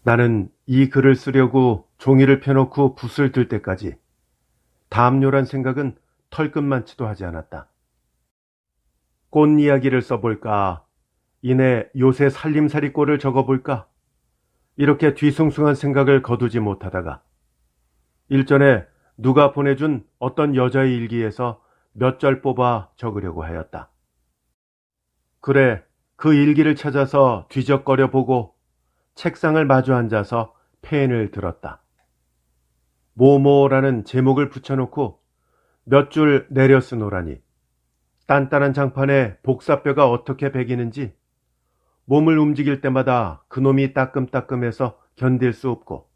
나는 이 글을 쓰려고 종이를 펴놓고 붓을 들 때까지 담요란 생각은 털끝만치도 하지 않았다. 꽃 이야기를 써볼까? 이내 요새 살림살이 꼴을 적어볼까? 이렇게 뒤숭숭한 생각을 거두지 못하다가 일전에 누가 보내준 어떤 여자의 일기에서 몇 절 뽑아 적으려고 하였다. 그래, 그 일기를 찾아서 뒤적거려 보고 책상을 마주 앉아서 펜을 들었다. 뭐뭐라는 제목을 붙여놓고 몇 줄 내려 쓰노라니 단단한 장판에 복사뼈가 어떻게 배기는지 몸을 움직일 때마다 그놈이 따끔따끔해서 견딜 수 없고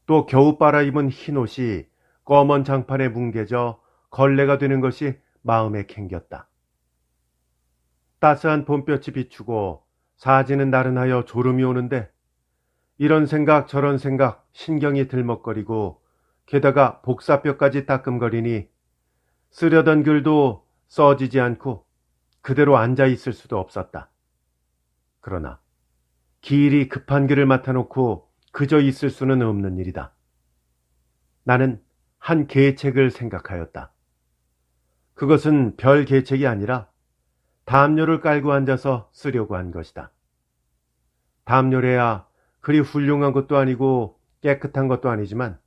또 겨우 빨아입은 흰옷이 검은 장판에 뭉개져 걸레가 되는 것이 마음에 캥겼다. 따스한 봄볕이 비추고 사지는 나른하여 졸음이 오는데 이런 생각 저런 생각 신경이 들먹거리고 게다가 복사뼈까지 따끔거리니 쓰려던 글도 써지지 않고 그대로 앉아 있을 수도 없었다. 그러나 길이 급한 글을 맡아놓고 그저 있을 수는 없는 일이다. 나는 한 계책을 생각하였다. 그것은 별 계책이 아니라 담요를 깔고 앉아서 쓰려고 한 것이다. 담요래야 그리 훌륭한 것도 아니고 깨끗한 것도 아니지만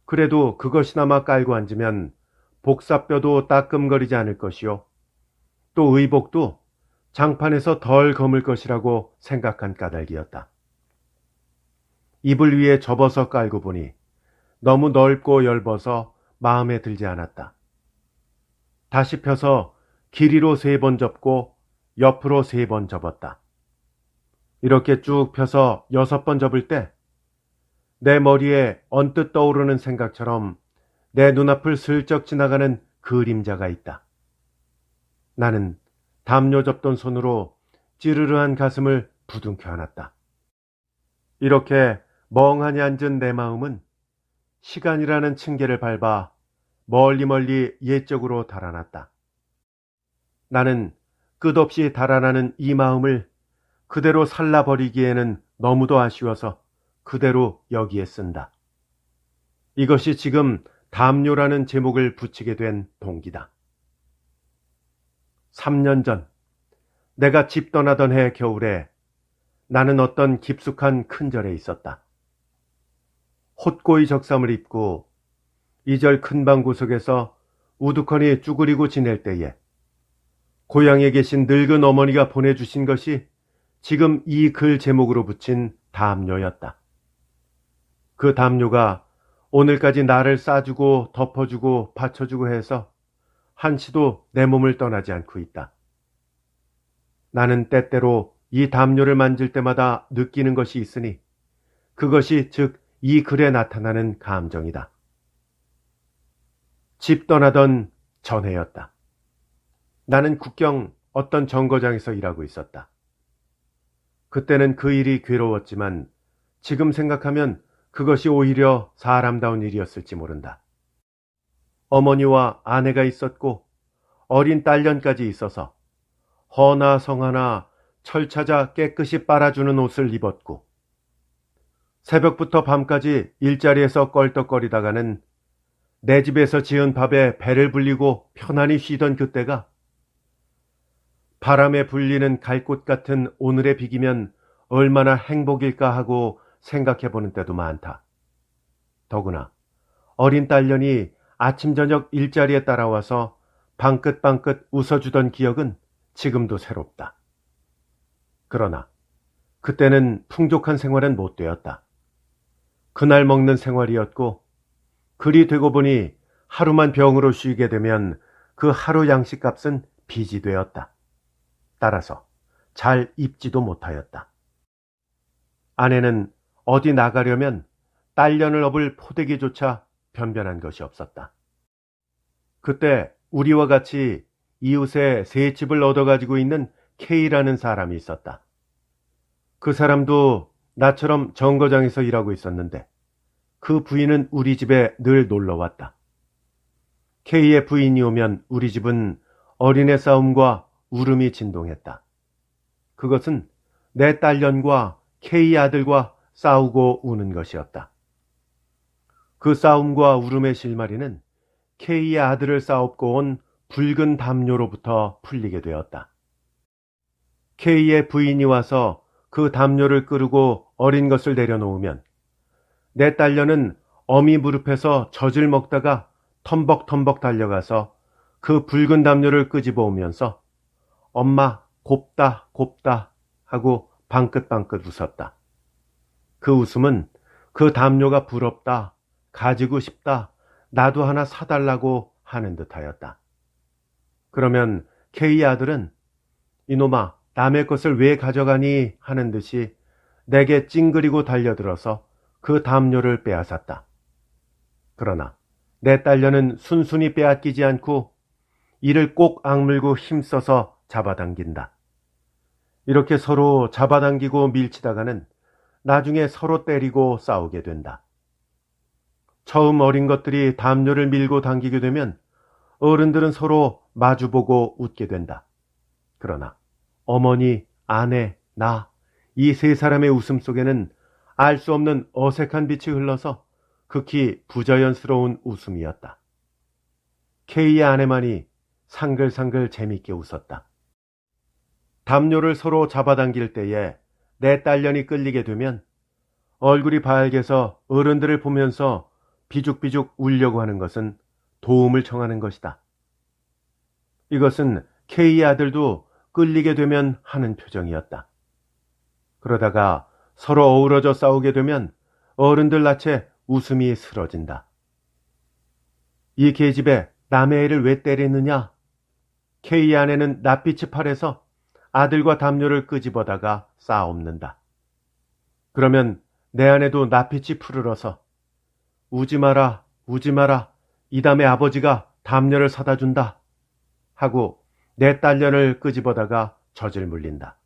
그래도 그것이나마 깔고 앉으면 복사뼈도 따끔거리지 않을 것이요. 또 의복도 장판에서 덜 검을 것이라고 생각한 까닭이었다. 이불 위에 접어서 깔고 보니 너무 넓고 엷어서 마음에 들지 않았다. 다시 펴서 길이로 3번 접고 옆으로 3번 접었다. 이렇게 쭉 펴서 6번 접을 때 내 머리에 언뜻 떠오르는 생각처럼 내 눈앞을 슬쩍 지나가는 그림자가 있다. 나는 담요 접던 손으로 찌르르한 가슴을 부둥켜 안았다. 이렇게 멍하니 앉은 내 마음은 시간이라는 층계를 밟아 멀리 옛적으로 달아났다. 나는 끝없이 달아나는 이 마음을 그대로 살라버리기에는 너무도 아쉬워서 그대로 여기에 쓴다. 이것이 지금 담요라는 제목을 붙이게 된 동기다. 3년 전 내가 집 떠나던 해 겨울에 나는 어떤 깊숙한 큰 절에 있었다. 헛고이 적삼을 입고 이 절 큰 방 구석에서 우두커니 쭈그리고 지낼 때에 고향에 계신 늙은 어머니가 보내주신 것이 지금 이 글 제목으로 붙인 담요였다. 그 담요가 오늘까지 나를 싸주고 덮어주고 받쳐주고 해서 한시도 내 몸을 떠나지 않고 있다. 나는 때때로 이 담요를 만질 때마다 느끼는 것이 있으니 그것이 즉 이 글에 나타나는 감정이다. 집 떠나던 전해였다. 나는 국경 어떤 정거장에서 일하고 있었다. 그때는 그 일이 괴로웠지만 지금 생각하면 그것이 오히려 사람다운 일이었을지 모른다. 어머니와 아내가 있었고 어린 딸년까지 있어서 허나 성하나 철 찾아 깨끗이 빨아주는 옷을 입었고 새벽부터 밤까지 일자리에서 껄떡거리다가는 내 집에서 지은 밥에 배를 불리고 편안히 쉬던 그때가 바람에 불리는 갈꽃 같은 오늘의 비기면 얼마나 행복일까 하고 생각해보는 때도 많다. 더구나 어린 딸년이 아침 저녁 일자리에 따라와서 방긋방긋 웃어주던 기억은 지금도 새롭다. 그러나 그때는 풍족한 생활은 못 되었다. 그날 먹는 생활이었고 그리 되고 보니 하루만 병으로 쉬게 되면 그 하루 양식값은 빚이 되었다. 따라서 잘 입지도 못하였다. 아내는 어디 나가려면 딸년을 업을 포대기조차 변변한 것이 없었다. 그때 우리와 같이 이웃에 새 집을 얻어가지고 있는 K라는 사람이 있었다. 그 사람도 나처럼 정거장에서 일하고 있었는데 그 부인은 우리 집에 늘 놀러 왔다. K의 부인이 오면 우리 집은 어린애 싸움과 울음이 진동했다. 그것은 내 딸년과 K 아들과 싸우고 우는 것이었다. 그 싸움과 울음의 실마리는 K의 아들을 싸업고 온 붉은 담요로부터 풀리게 되었다. K의 부인이 와서 그 담요를 끄르고 어린 것을 내려놓으면 내 딸녀는 어미 무릎에서 젖을 먹다가 텀벅텀벅 달려가서 그 붉은 담요를 끄집어 오면서 엄마 곱다 곱다 하고 방긋방긋 웃었다. 그 웃음은 그 담요가 부럽다, 가지고 싶다, 나도 하나 사달라고 하는 듯하였다. 그러면 K의 아들은 이놈아 남의 것을 왜 가져가니 하는 듯이 내게 찡그리고 달려들어서 그 담요를 빼앗았다. 그러나 내 딸녀는 순순히 빼앗기지 않고 이를 꼭 악물고 힘써서 잡아당긴다. 이렇게 서로 잡아당기고 밀치다가는 나중에 서로 때리고 싸우게 된다. 처음 어린 것들이 담요를 밀고 당기게 되면 어른들은 서로 마주보고 웃게 된다. 그러나 어머니, 아내, 나, 이 세 사람의 웃음 속에는 알 수 없는 어색한 빛이 흘러서 극히 부자연스러운 웃음이었다. K의 아내만이 상글상글 재밌게 웃었다. 담요를 서로 잡아당길 때에 내 딸년이 끌리게 되면 얼굴이 바알게서 어른들을 보면서 비죽비죽 울려고 하는 것은 도움을 청하는 것이다. 이것은 K의 아들도 끌리게 되면 하는 표정이었다. 그러다가 서로 어우러져 싸우게 되면 어른들 낯에 웃음이 스러진다. 이 계집애 남의 애를 왜 때리느냐? K의 아내는 낯빛이 파래서 아들과 담요를 끄집어다가 싸엎는다. 그러면 내 아내도 낯빛이 푸르러서 우지 마라, 우지 마라, 이 다음에 아버지가 담요를 사다 준다 하고 내 딸년을 끄집어다가 젖을 물린다.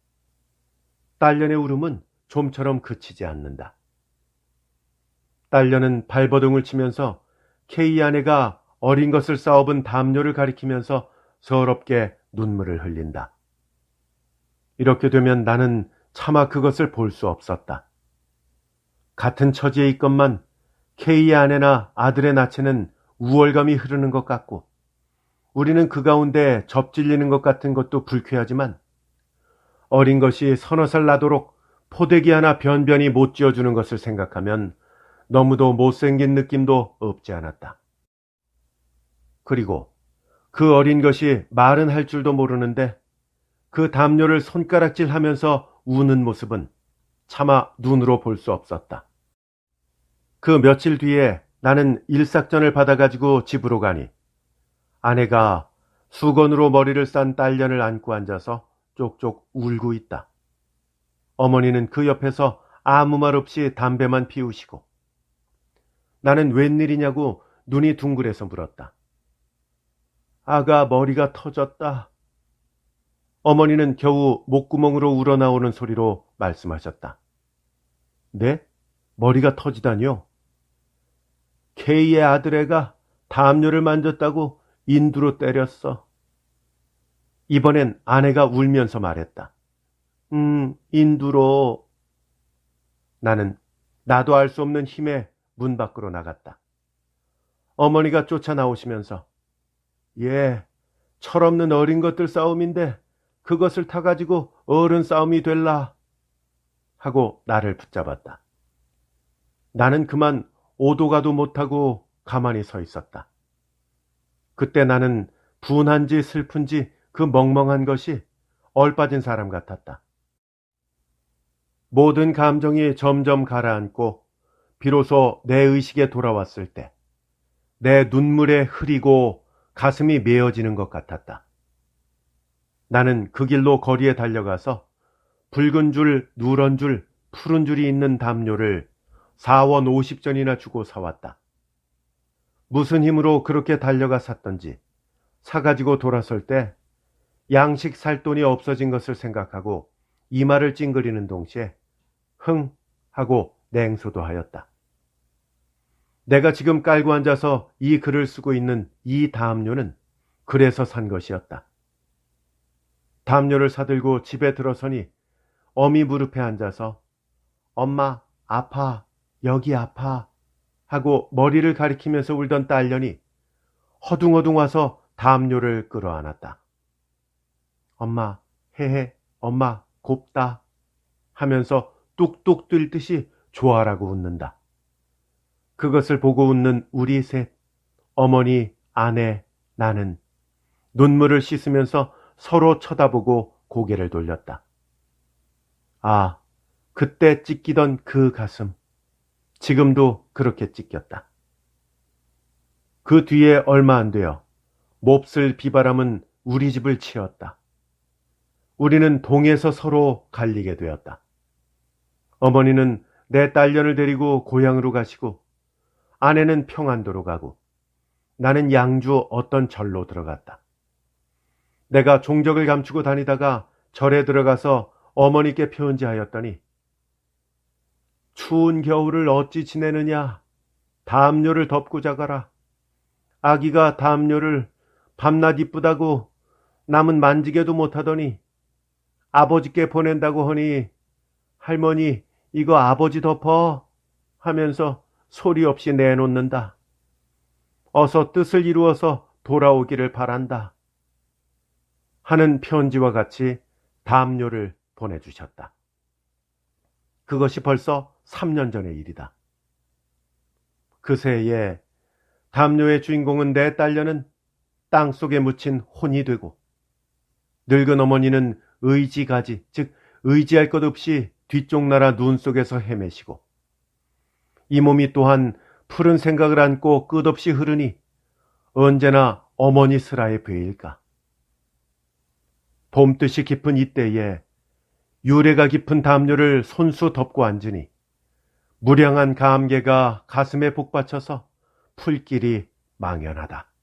딸년의 울음은 좀처럼 그치지 않는다. 딸년은 발버둥을 치면서 K의 아내가 어린 것을 싸업은 담요를 가리키면서 서럽게 눈물을 흘린다. 이렇게 되면 나는 차마 그것을 볼 수 없었다. 같은 처지에 있건만 K의 아내나 아들의 낯에는 우월감이 흐르는 것 같고 우리는 그 가운데 접질리는 것 같은 것도 불쾌하지만 어린 것이 서너 살 나도록 포대기 하나 변변히 못 쥐어주는 것을 생각하면 너무도 못생긴 느낌도 없지 않았다. 그리고 그 어린 것이 말은 할 줄도 모르는데 그 담요를 손가락질하면서 우는 모습은 차마 눈으로 볼 수 없었다. 그 며칠 뒤에 나는 일삭전을 받아가지고 집으로 가니 아내가 수건으로 머리를 싼 딸년을 안고 앉아서 쪽쪽 울고 있다. 어머니는 그 옆에서 아무 말 없이 담배만 피우시고 나는 웬일이냐고 눈이 둥그레서 물었다. 아가 머리가 터졌다. 어머니는 겨우 목구멍으로 우러나오는 소리로 말씀하셨다. 네? 머리가 터지다니요? K의 아들애가 담요를 만졌다고 인두로 때렸어. 이번엔 아내가 울면서 말했다. 인두로. 나는 나도 알 수 없는 힘에 문 밖으로 나갔다. 어머니가 쫓아 나오시면서 예, 철없는 어린 것들 싸움인데 그것을 타가지고 어른 싸움이 될라 하고 나를 붙잡았다. 나는 그만 오도 가도 못하고 가만히 서 있었다. 그때 나는 분한지 슬픈지 그 멍멍한 것이 얼빠진 사람 같았다. 모든 감정이 점점 가라앉고 비로소 내 의식에 돌아왔을 때 내 눈물에 흐리고 가슴이 메어지는 것 같았다. 나는 그 길로 거리에 달려가서 붉은 줄, 누런 줄, 푸른 줄이 있는 담요를 4원 50전이나 주고 사왔다. 무슨 힘으로 그렇게 달려가 샀던지 사가지고 돌아설 때 양식 살 돈이 없어진 것을 생각하고 이마를 찡그리는 동시에 흥 하고 냉소도 하였다. 내가 지금 깔고 앉아서 이 글을 쓰고 있는 이 담요는 그래서 산 것이었다. 담요를 사들고 집에 들어서니 어미 무릎에 앉아서 엄마 아파, 여기 아파 하고 머리를 가리키면서 울던 딸년이 허둥허둥 와서 담요를 끌어안았다. 엄마, 헤헤, 엄마, 곱다 하면서 뚝뚝 뜰듯이 좋아라고 웃는다. 그것을 보고 웃는 우리 셋, 어머니, 아내, 나는 눈물을 씻으면서 서로 쳐다보고 고개를 돌렸다. 아, 그때 찢기던 그 가슴, 지금도 그렇게 찢겼다. 그 뒤에 얼마 안 되어 몹쓸 비바람은 우리 집을 치었다. 우리는 동에서 서로 갈리게 되었다. 어머니는 내 딸년을 데리고 고향으로 가시고 아내는 평안도로 가고 나는 양주 어떤 절로 들어갔다. 내가 종적을 감추고 다니다가 절에 들어가서 어머니께 편지하였더니 추운 겨울을 어찌 지내느냐. 담요를 덮고 자가라. 아기가 담요를 밤낮 이쁘다고 남은 만지게도 못하더니 아버지께 보낸다고 하니 할머니 이거 아버지 덮어 하면서 소리 없이 내놓는다. 어서 뜻을 이루어서 돌아오기를 바란다. 하는 편지와 같이 담요를 보내주셨다. 그것이 벌써 3년 전의 일이다. 그 새에 담요의 주인공은 내 딸녀는 땅속에 묻힌 혼이 되고 늙은 어머니는 의지가지, 즉 의지할 것 없이 뒤쪽 나라 눈 속에서 헤매시고 이 몸이 또한 푸른 생각을 안고 끝없이 흐르니 언제나 어머니 슬하에 베일까. 봄뜻이 깊은 이때에 유래가 깊은 담요를 손수 덮고 앉으니 무량한 감개가 가슴에 복받쳐서 풀길이 망연하다.